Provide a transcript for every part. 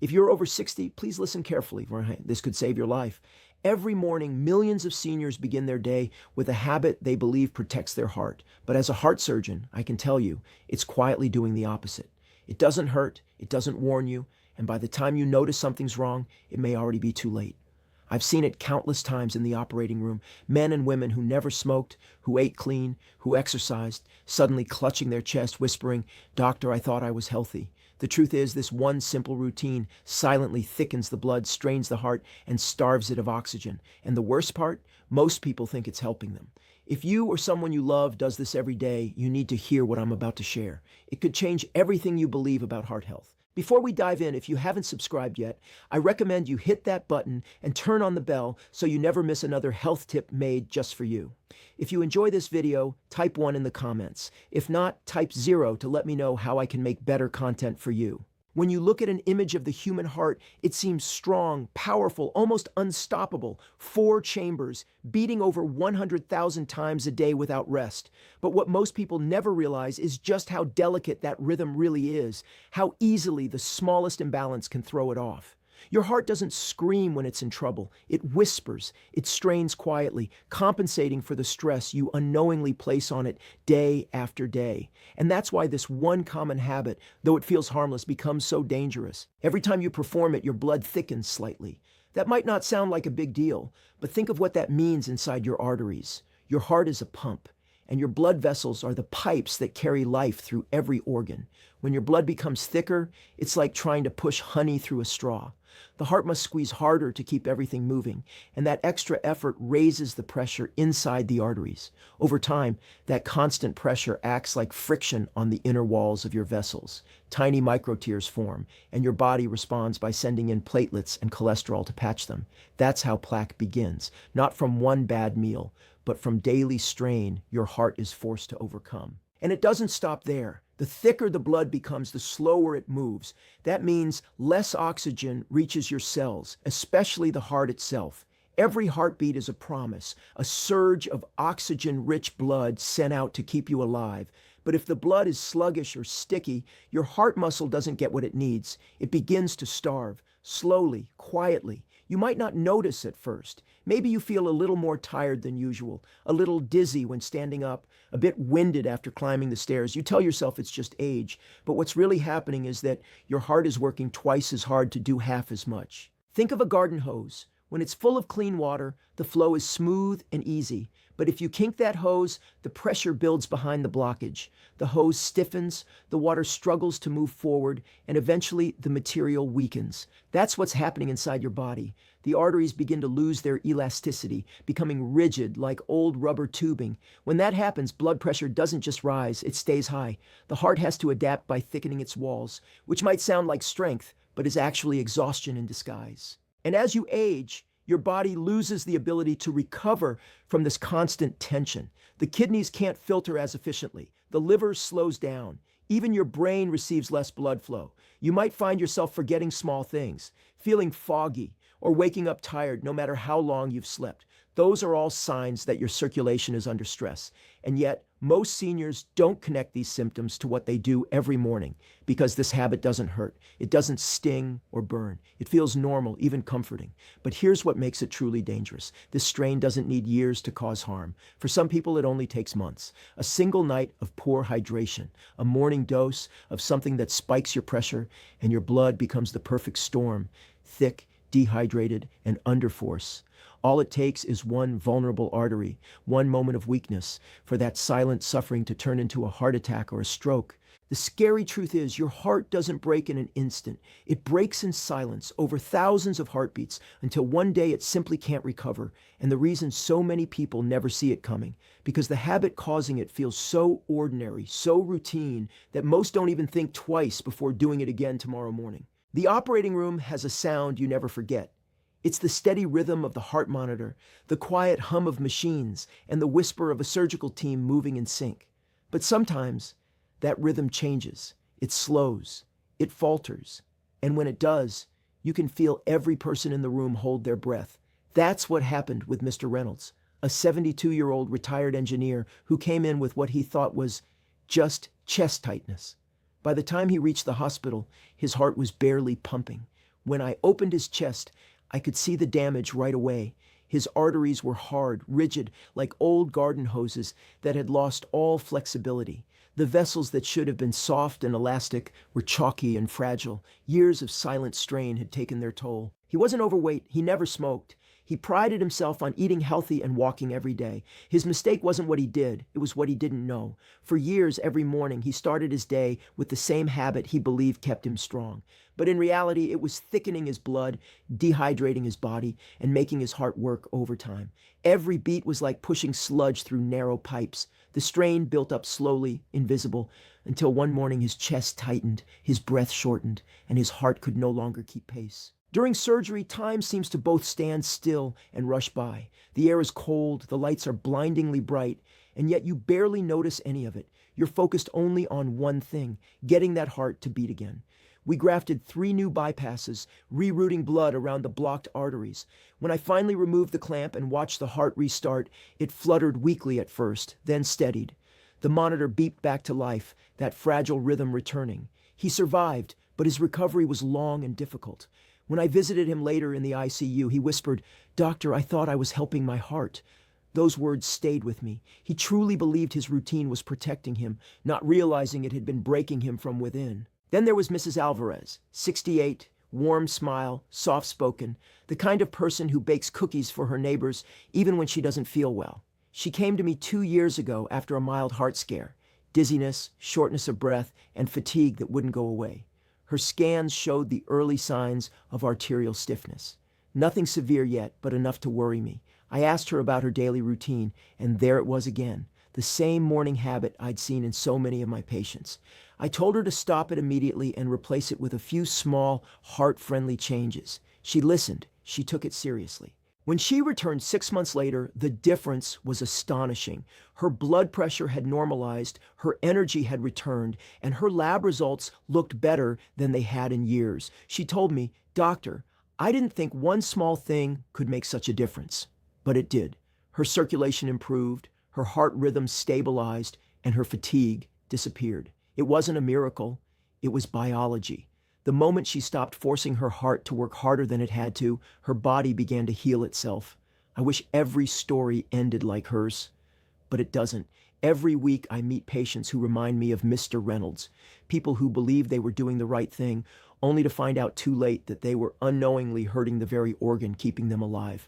If you're over 60, please listen carefully. This could save your life. Every morning, millions of seniors begin their day with a habit they believe protects their heart. But as a heart surgeon, I can tell you, it's quietly doing the opposite. It doesn't hurt, it doesn't warn you, and by the time you notice something's wrong, it may already be too late. I've seen it countless times in the operating room. Men and women who never smoked, who ate clean, who exercised, suddenly clutching their chest, whispering, "Doctor, I thought I was healthy." The truth is, this one simple routine silently thickens the blood, strains the heart, and starves it of oxygen. And the worst part, most people think it's helping them. If you or someone you love does this every day, you need to hear what I'm about to share. It could change everything you believe about heart health. Before we dive in, if you haven't subscribed yet, I recommend you hit that button and turn on the bell so you never miss another health tip made just for you. If you enjoy this video, type 1 in the comments. If not, type 0 to let me know how I can make better content for you. When you look at an image of the human heart, it seems strong, powerful, almost unstoppable. 4 chambers, beating over 100,000 times a day without rest. But what most people never realize is just how delicate that rhythm really is, how easily the smallest imbalance can throw it off. Your heart doesn't scream when it's in trouble. It whispers. It strains quietly, compensating for the stress you unknowingly place on it day after day. And that's why this one common habit, though it feels harmless, becomes so dangerous. Every time you perform it, your blood thickens slightly. That might not sound like a big deal, but think of what that means inside your arteries. Your heart is a pump, and your blood vessels are the pipes that carry life through every organ. When your blood becomes thicker, it's like trying to push honey through a straw. The heart must squeeze harder to keep everything moving, and that extra effort raises the pressure inside the arteries. Over time, that constant pressure acts like friction on the inner walls of your vessels. Tiny microtears form, and your body responds by sending in platelets and cholesterol to patch them. That's how plaque begins, not from one bad meal, but from daily strain your heart is forced to overcome. And it doesn't stop there. The thicker the blood becomes, the slower it moves. That means less oxygen reaches your cells, especially the heart itself. Every heartbeat is a promise, a surge of oxygen-rich blood sent out to keep you alive. But if the blood is sluggish or sticky, your heart muscle doesn't get what it needs. It begins to starve, slowly, quietly. You might not notice at first. Maybe you feel a little more tired than usual, a little dizzy when standing up, a bit winded after climbing the stairs. You tell yourself it's just age, but what's really happening is that your heart is working twice as hard to do half as much. Think of a garden hose. When it's full of clean water, the flow is smooth and easy. But if you kink that hose, the pressure builds behind the blockage. The hose stiffens, the water struggles to move forward, and eventually the material weakens. That's what's happening inside your body. The arteries begin to lose their elasticity, becoming rigid like old rubber tubing. When that happens, blood pressure doesn't just rise, it stays high. The heart has to adapt by thickening its walls, which might sound like strength, but is actually exhaustion in disguise. And as you age, your body loses the ability to recover from this constant tension. The kidneys can't filter as efficiently. The liver slows down. Even your brain receives less blood flow. You might find yourself forgetting small things, feeling foggy, or waking up tired no matter how long you've slept. Those are all signs that your circulation is under stress. And yet, most seniors don't connect these symptoms to what they do every morning because this habit doesn't hurt. It doesn't sting or burn. It feels normal, even comforting. But here's what makes it truly dangerous. This strain doesn't need years to cause harm. For some people, it only takes months. A single night of poor hydration, a morning dose of something that spikes your pressure, and your blood becomes the perfect storm, thick, dehydrated, and under force. All it takes is one vulnerable artery, one moment of weakness, for that silent suffering to turn into a heart attack or a stroke. The scary truth is your heart doesn't break in an instant. It breaks in silence over thousands of heartbeats until one day it simply can't recover. And the reason so many people never see it coming, because the habit causing it feels so ordinary, so routine, that most don't even think twice before doing it again tomorrow morning. The operating room has a sound you never forget. It's the steady rhythm of the heart monitor, the quiet hum of machines, and the whisper of a surgical team moving in sync. But sometimes that rhythm changes, it slows, it falters, and when it does, you can feel every person in the room hold their breath. That's what happened with Mr. Reynolds, a 72-year-old retired engineer who came in with what he thought was just chest tightness. By the time he reached the hospital, his heart was barely pumping. When I opened his chest, I could see the damage right away. His arteries were hard, rigid, like old garden hoses that had lost all flexibility. The vessels that should have been soft and elastic were chalky and fragile. Years of silent strain had taken their toll. He wasn't overweight. He never smoked. He prided himself on eating healthy and walking every day. His mistake wasn't what he did, it was what he didn't know. For years, every morning, he started his day with the same habit he believed kept him strong. But in reality, it was thickening his blood, dehydrating his body, and making his heart work overtime. Every beat was like pushing sludge through narrow pipes. The strain built up slowly, invisible, until one morning his chest tightened, his breath shortened, and his heart could no longer keep pace. During surgery, time seems to both stand still and rush by. The air is cold, the lights are blindingly bright, and yet you barely notice any of it. You're focused only on one thing, getting that heart to beat again. We grafted 3 new bypasses, rerouting blood around the blocked arteries. When I finally removed the clamp and watched the heart restart, it fluttered weakly at first, then steadied. The monitor beeped back to life, that fragile rhythm returning. He survived, but his recovery was long and difficult. When I visited him later in the ICU, he whispered, "Doctor, I thought I was helping my heart." Those words stayed with me. He truly believed his routine was protecting him, not realizing it had been breaking him from within. Then there was Mrs. Alvarez, 68, warm smile, soft-spoken, the kind of person who bakes cookies for her neighbors even when she doesn't feel well. She came to me 2 years ago after a mild heart scare, dizziness, shortness of breath, and fatigue that wouldn't go away. Her scans showed the early signs of arterial stiffness. Nothing severe yet, but enough to worry me. I asked her about her daily routine, and there it was again, the same morning habit I'd seen in so many of my patients. I told her to stop it immediately and replace it with a few small, heart-friendly changes. She listened. She took it seriously. When she returned 6 months later, the difference was astonishing. Her blood pressure had normalized, her energy had returned, and her lab results looked better than they had in years. She told me, "Doctor, I didn't think one small thing could make such a difference." But it did. Her circulation improved, her heart rhythm stabilized, and her fatigue disappeared. It wasn't a miracle, it was biology. The moment she stopped forcing her heart to work harder than it had to, her body began to heal itself. I wish every story ended like hers, but it doesn't. Every week I meet patients who remind me of Mr. Reynolds, people who believed they were doing the right thing, only to find out too late that they were unknowingly hurting the very organ keeping them alive.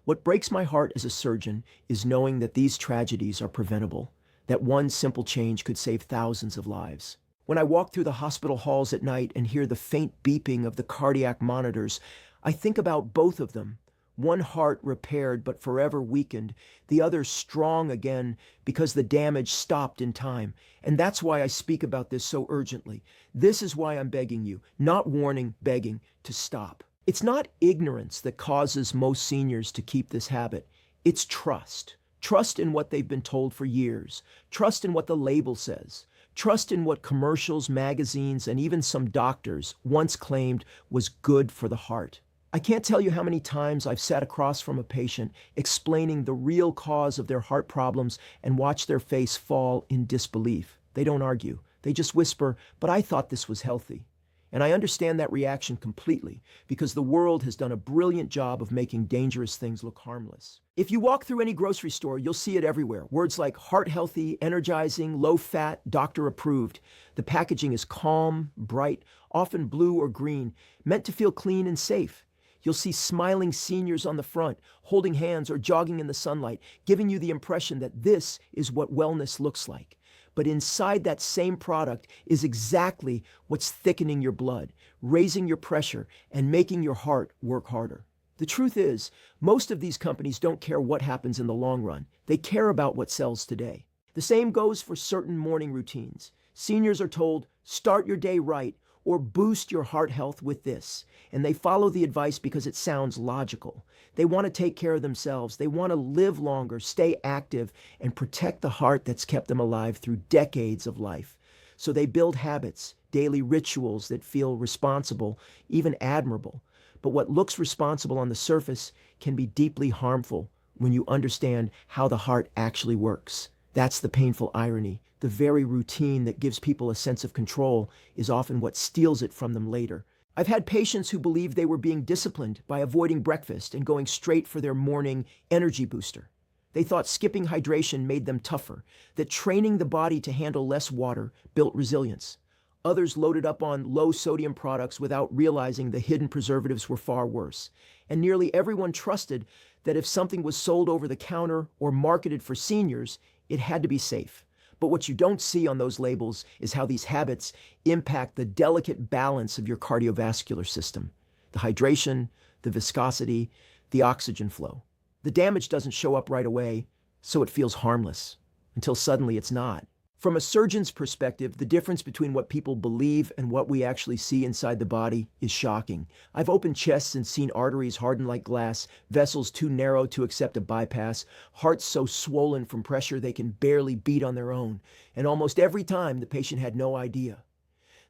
What breaks my heart as a surgeon is knowing that these tragedies are preventable, that one simple change could save thousands of lives. When I walk through the hospital halls at night and hear the faint beeping of the cardiac monitors, I think about both of them. One heart repaired but forever weakened, the other strong again because the damage stopped in time. And that's why I speak about this so urgently. This is why I'm begging you, not warning, begging, to stop. It's not ignorance that causes most seniors to keep this habit. It's trust. Trust in what they've been told for years. Trust in what the label says. Trust in what commercials, magazines, and even some doctors once claimed was good for the heart. I can't tell you how many times I've sat across from a patient explaining the real cause of their heart problems and watched their face fall in disbelief. They don't argue. They just whisper, "But I thought this was healthy." And I understand that reaction completely because the world has done a brilliant job of making dangerous things look harmless. If you walk through any grocery store, you'll see it everywhere. Words like heart healthy, energizing, low fat, doctor approved. The packaging is calm, bright, often blue or green, meant to feel clean and safe. You'll see smiling seniors on the front, holding hands or jogging in the sunlight, giving you the impression that this is what wellness looks like. But inside that same product is exactly what's thickening your blood, raising your pressure, and making your heart work harder. The truth is, most of these companies don't care what happens in the long run. They care about what sells today. The same goes for certain morning routines. Seniors are told, "Start your day right," or "boost your heart health with this." And they follow the advice because it sounds logical. They want to take care of themselves. They want to live longer, stay active, and protect the heart that's kept them alive through decades of life. So they build habits, daily rituals that feel responsible, even admirable. But what looks responsible on the surface can be deeply harmful when you understand how the heart actually works. That's the painful irony. The very routine that gives people a sense of control is often what steals it from them later. I've had patients who believed they were being disciplined by avoiding breakfast and going straight for their morning energy booster. They thought skipping hydration made them tougher, that training the body to handle less water built resilience. Others loaded up on low-sodium products without realizing the hidden preservatives were far worse. And nearly everyone trusted that if something was sold over the counter or marketed for seniors, it had to be safe. But what you don't see on those labels is how these habits impact the delicate balance of your cardiovascular system, the hydration, the viscosity, the oxygen flow. The damage doesn't show up right away, so it feels harmless, until suddenly it's not. From a surgeon's perspective, the difference between what people believe and what we actually see inside the body is shocking. I've opened chests and seen arteries hardened like glass, vessels too narrow to accept a bypass, hearts so swollen from pressure they can barely beat on their own. And almost every time, the patient had no idea.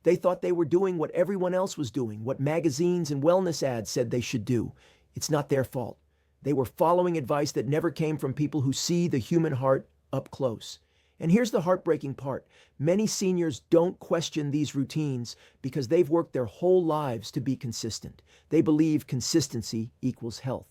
They thought they were doing what everyone else was doing, what magazines and wellness ads said they should do. It's not their fault. They were following advice that never came from people who see the human heart up close. And here's the heartbreaking part. Many seniors don't question these routines because they've worked their whole lives to be consistent. They believe consistency equals health.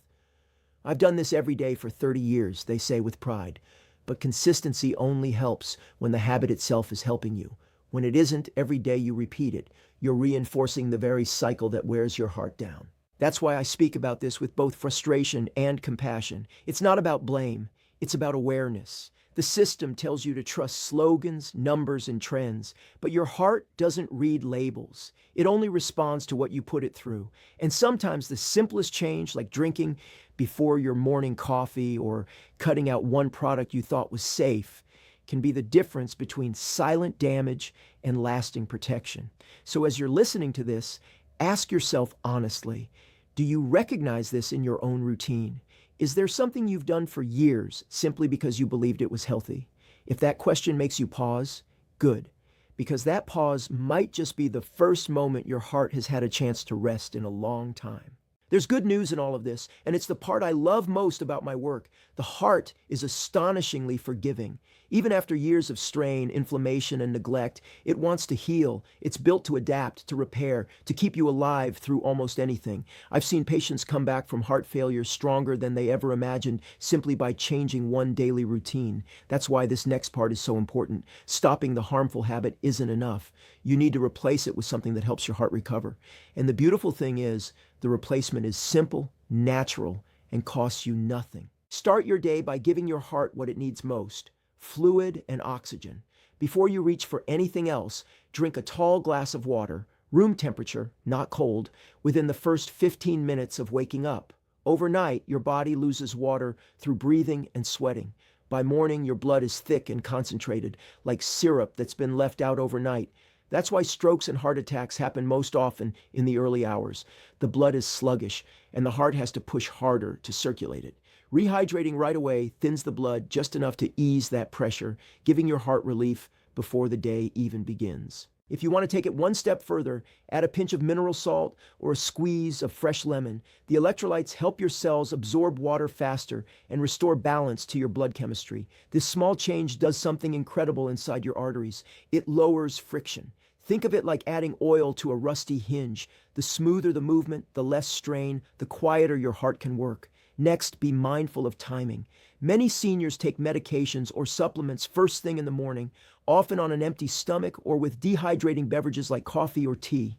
I've done this every day for 30 years, they say with pride. But consistency only helps when the habit itself is helping you. When it isn't, every day you repeat it, you're reinforcing the very cycle that wears your heart down. That's why I speak about this with both frustration and compassion. It's not about blame, it's about awareness. The system tells you to trust slogans, numbers, and trends, but your heart doesn't read labels. It only responds to what you put it through. And sometimes the simplest change, like drinking before your morning coffee or cutting out one product you thought was safe, can be the difference between silent damage and lasting protection. So as you're listening to this, ask yourself honestly, do you recognize this in your own routine? Is there something you've done for years simply because you believed it was healthy? If that question makes you pause, good, because that pause might just be the first moment your heart has had a chance to rest in a long time. There's good news in all of this, and it's the part I love most about my work. The heart is astonishingly forgiving. Even after years of strain, inflammation, and neglect, it wants to heal. It's built to adapt, to repair, to keep you alive through almost anything. I've seen patients come back from heart failure stronger than they ever imagined simply by changing one daily routine. That's why this next part is so important. Stopping the harmful habit isn't enough. You need to replace it with something that helps your heart recover. And the beautiful thing is, the replacement is simple, natural, and costs you nothing. Start your day by giving your heart what it needs most: fluid and oxygen. Before you reach for anything else, drink a tall glass of water, room temperature, not cold, within the first 15 minutes of waking up. Overnight, your body loses water through breathing and sweating. By morning, your blood is thick and concentrated, like syrup that's been left out overnight. That's why strokes and heart attacks happen most often in the early hours. The blood is sluggish, and the heart has to push harder to circulate it. Rehydrating right away thins the blood just enough to ease that pressure, giving your heart relief before the day even begins. If you want to take it one step further, add a pinch of mineral salt or a squeeze of fresh lemon. The electrolytes help your cells absorb water faster and restore balance to your blood chemistry. This small change does something incredible inside your arteries. It lowers friction. Think of it like adding oil to a rusty hinge. The smoother the movement, the less strain, the quieter your heart can work. Next, be mindful of timing. Many seniors take medications or supplements first thing in the morning, often on an empty stomach or with dehydrating beverages like coffee or tea.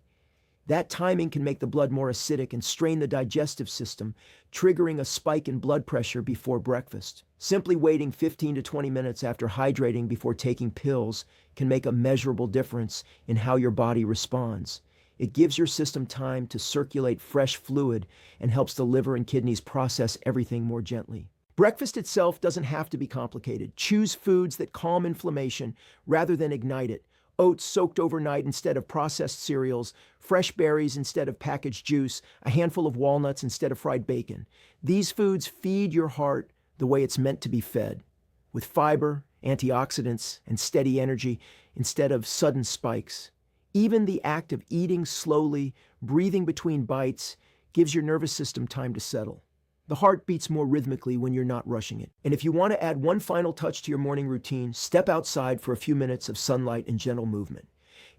That timing can make the blood more acidic and strain the digestive system, triggering a spike in blood pressure before breakfast. Simply waiting 15 to 20 minutes after hydrating before taking pills can make a measurable difference in how your body responds. It gives your system time to circulate fresh fluid and helps the liver and kidneys process everything more gently. Breakfast itself doesn't have to be complicated. Choose foods that calm inflammation rather than ignite it. Oats soaked overnight instead of processed cereals, fresh berries instead of packaged juice, a handful of walnuts instead of fried bacon. These foods feed your heart the way it's meant to be fed, with fiber, antioxidants, and steady energy instead of sudden spikes. Even the act of eating slowly, breathing between bites, gives your nervous system time to settle. The heart beats more rhythmically when you're not rushing it. And if you want to add one final touch to your morning routine, step outside for a few minutes of sunlight and gentle movement.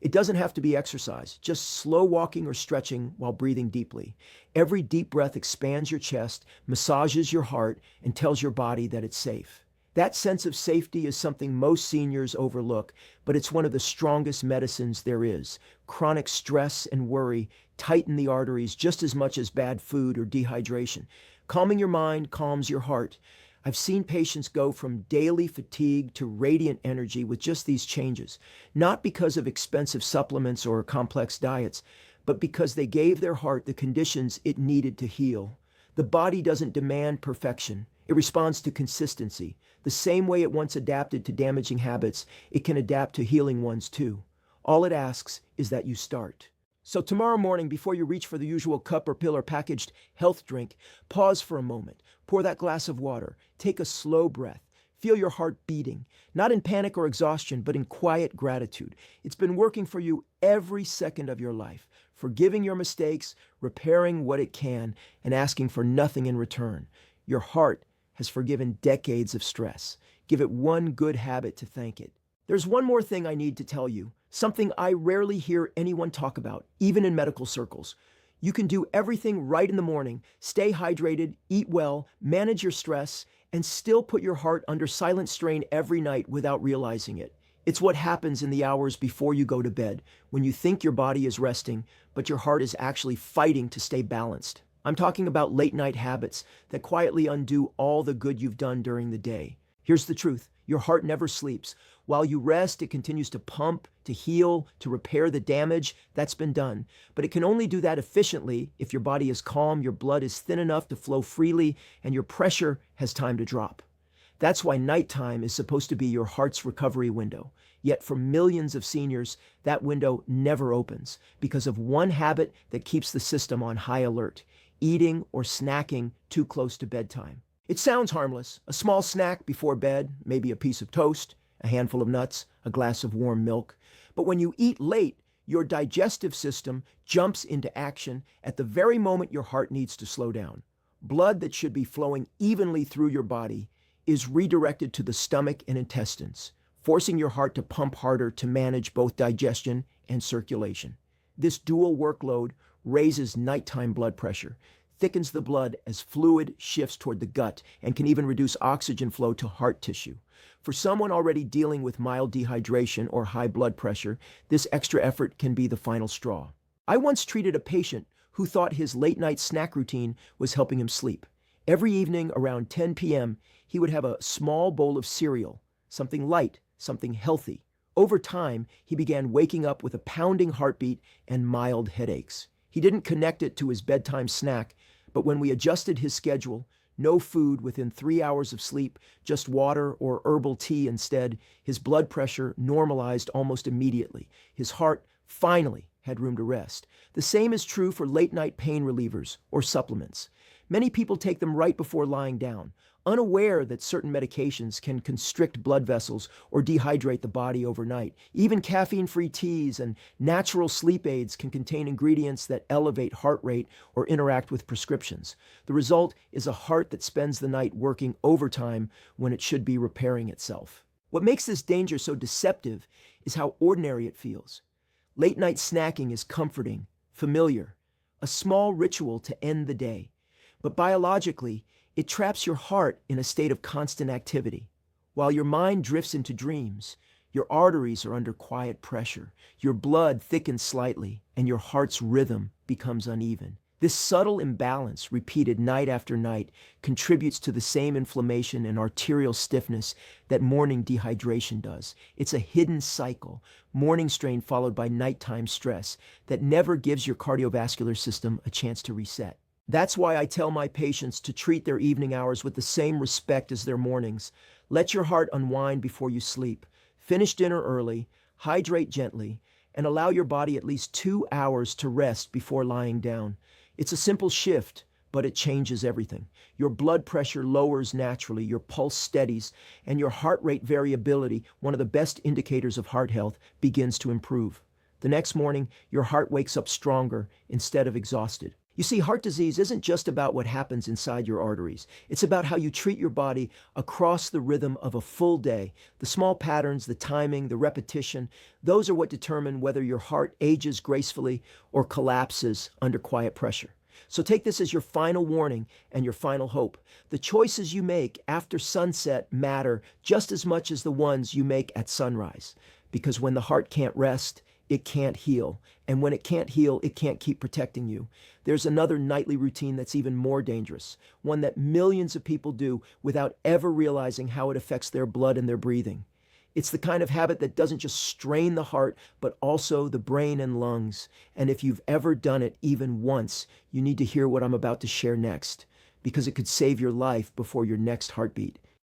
It doesn't have to be exercise, just slow walking or stretching while breathing deeply. Every deep breath expands your chest, massages your heart, and tells your body that it's safe. That sense of safety is something most seniors overlook, but it's one of the strongest medicines there is. Chronic stress and worry tighten the arteries just as much as bad food or dehydration. Calming your mind calms your heart. I've seen patients go from daily fatigue to radiant energy with just these changes, not because of expensive supplements or complex diets, but because they gave their heart the conditions it needed to heal. The body doesn't demand perfection. It responds to consistency. The same way it once adapted to damaging habits, it can adapt to healing ones too. All it asks is that you start. So tomorrow morning, before you reach for the usual cup or pill or packaged health drink, pause for a moment, pour that glass of water, take a slow breath, feel your heart beating, not in panic or exhaustion, but in quiet gratitude. It's been working for you every second of your life, forgiving your mistakes, repairing what it can, and asking for nothing in return. Your heart has forgiven decades of stress. Give it one good habit to thank it. There's one more thing I need to tell you, something I rarely hear anyone talk about, even in medical circles. You can do everything right in the morning, stay hydrated, eat well, manage your stress, and still put your heart under silent strain every night without realizing it. It's what happens in the hours before you go to bed, when you think your body is resting, but your heart is actually fighting to stay balanced. I'm talking about late night habits that quietly undo all the good you've done during the day. Here's the truth. Your heart never sleeps. While you rest, it continues to pump, to heal, to repair the damage that's been done. But it can only do that efficiently if your body is calm, your blood is thin enough to flow freely, and your pressure has time to drop. That's why nighttime is supposed to be your heart's recovery window. Yet for millions of seniors, that window never opens because of one habit that keeps the system on high alert: eating or snacking too close to bedtime. It sounds harmless, a small snack before bed, maybe a piece of toast, a handful of nuts, a glass of warm milk. But when you eat late, your digestive system jumps into action at the very moment your heart needs to slow down. Blood that should be flowing evenly through your body is redirected to the stomach and intestines, forcing your heart to pump harder to manage both digestion and circulation. This dual workload raises nighttime blood pressure, thickens the blood as fluid shifts toward the gut, and can even reduce oxygen flow to heart tissue. For someone already dealing with mild dehydration or high blood pressure, this extra effort can be the final straw. I once treated a patient who thought his late-night snack routine was helping him sleep. Every evening around 10 p.m., he would have a small bowl of cereal, something light, something healthy. Over time, he began waking up with a pounding heartbeat and mild headaches. He didn't connect it to his bedtime snack, but when we adjusted his schedule, no food within 3 hours of sleep, just water or herbal tea instead, his blood pressure normalized almost immediately. His heart finally had room to rest. The same is true for late-night pain relievers or supplements. Many people take them right before lying down, unaware that certain medications can constrict blood vessels or dehydrate the body overnight. Even caffeine-free teas and natural sleep aids can contain ingredients that elevate heart rate or interact with prescriptions. The result is a heart that spends the night working overtime when it should be repairing itself. What makes this danger so deceptive is how ordinary it feels. Late-night snacking is comforting, familiar, a small ritual to end the day. But biologically, it traps your heart in a state of constant activity. While your mind drifts into dreams, your arteries are under quiet pressure, your blood thickens slightly, and your heart's rhythm becomes uneven. This subtle imbalance, repeated night after night, contributes to the same inflammation and arterial stiffness that morning dehydration does. It's a hidden cycle, morning strain followed by nighttime stress, that never gives your cardiovascular system a chance to reset. That's why I tell my patients to treat their evening hours with the same respect as their mornings. Let your heart unwind before you sleep. Finish dinner early, hydrate gently, and allow your body at least 2 hours to rest before lying down. It's a simple shift, but it changes everything. Your blood pressure lowers naturally, your pulse steadies, and your heart rate variability, one of the best indicators of heart health, begins to improve. The next morning, your heart wakes up stronger instead of exhausted. You see, heart disease isn't just about what happens inside your arteries. It's about how you treat your body across the rhythm of a full day. The small patterns, the timing, the repetition, those are what determine whether your heart ages gracefully or collapses under quiet pressure. So take this as your final warning and your final hope. The choices you make after sunset matter just as much as the ones you make at sunrise. Because when the heart can't rest, it can't heal. And when it can't heal, it can't keep protecting you. There's another nightly routine that's even more dangerous, one that millions of people do without ever realizing how it affects their blood and their breathing. It's the kind of habit that doesn't just strain the heart, but also the brain and lungs. And if you've ever done it even once, you need to hear what I'm about to share next, because it could save your life before your next heartbeat.